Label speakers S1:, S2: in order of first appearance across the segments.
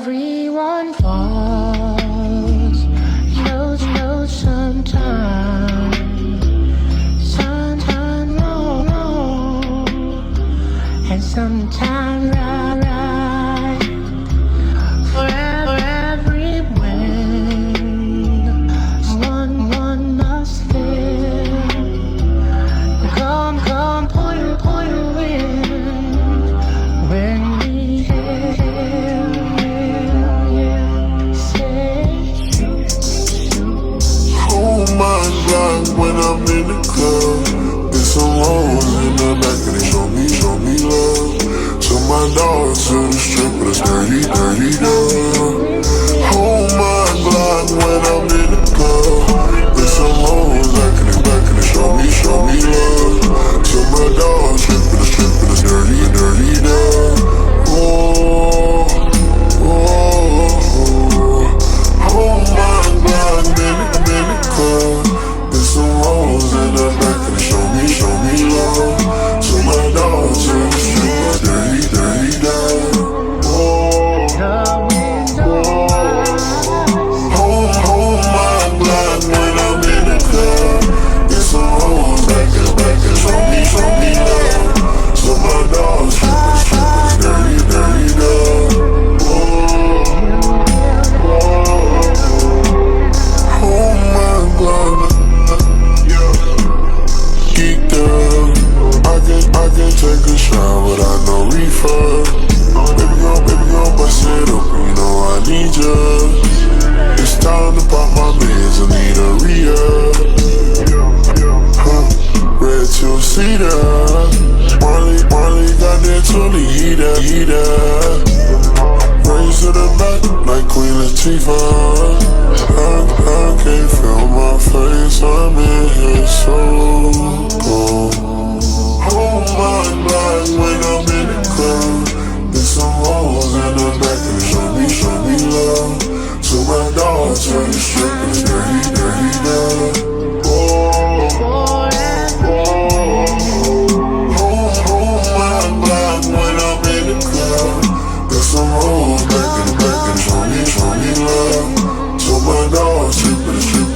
S1: everyone falls. No, sometimes wrong, and sometimes right. For every win, one must live. Come, point a wind when we
S2: hold my GLOCK when I'm in the club. There's some hoes in the back and they show me love. So my dogs to the strip, but it's dirty dog. Hold my GLOCK when I'm in the club. There's some hoes back and they show me love. So my dogs strip, but it's dirty dog. Hold my GLOCK in the club. There's some hoes in the back and they show me love. So my dogs to the strip, but dirty dog. Hold my GLOCK when I'm in the club. There's some hoes back and show me love. So my dogs to the strip, but dirty dog. Hold my GLOCK. Geeked up. I can take a shot without no refund. Baby girl, bust it open, you know I need ya. It's time to pop my meds, I need a re-up. Red till cedar. Marley got that Toliver. Raise to the back like Queen Latifah. I can't feel my face, I'm in here so cold. Hold my GLOCK when I'm in the club. There's some hoes in the back and they show me love. So my dogs turn the strip, it's dirty dog. Hold my GLOCK when I'm in the club. There's some hoes back and show me love. So my dogs strip,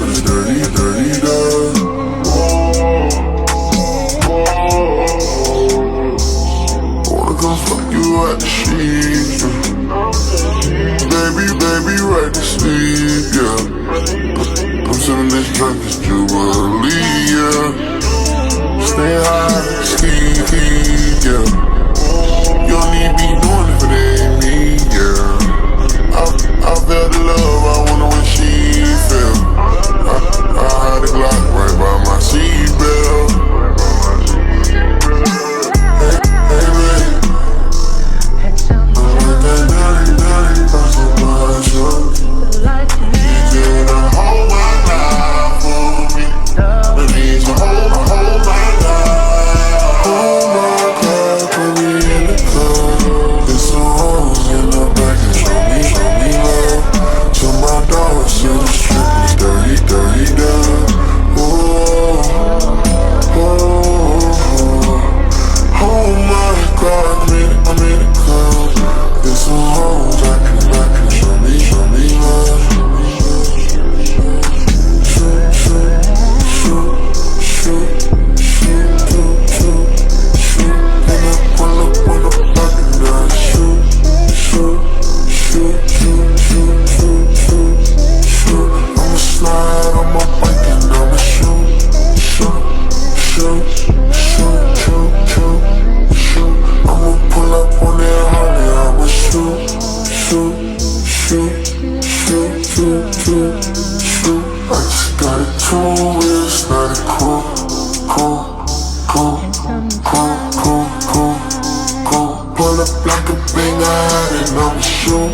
S2: it's dirty dog. Wanna come fuck you at the sheets, baby, right to sleep, yeah. I'm sipping this drink, it's Jubilee, yeah. Stay high, sleep, yeah. You don't need me doing it if it ain't me, yeah. I felt the love, I wonder what she felt. I had a GLOCK right by my seatbelt. Hey, baby. I just got a 2-wheel, it's not a cool. Pull up like a bang out and I'ma shoot.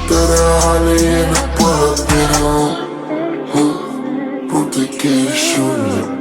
S2: Got a Harley and I pull up in her. Put the kid shooting.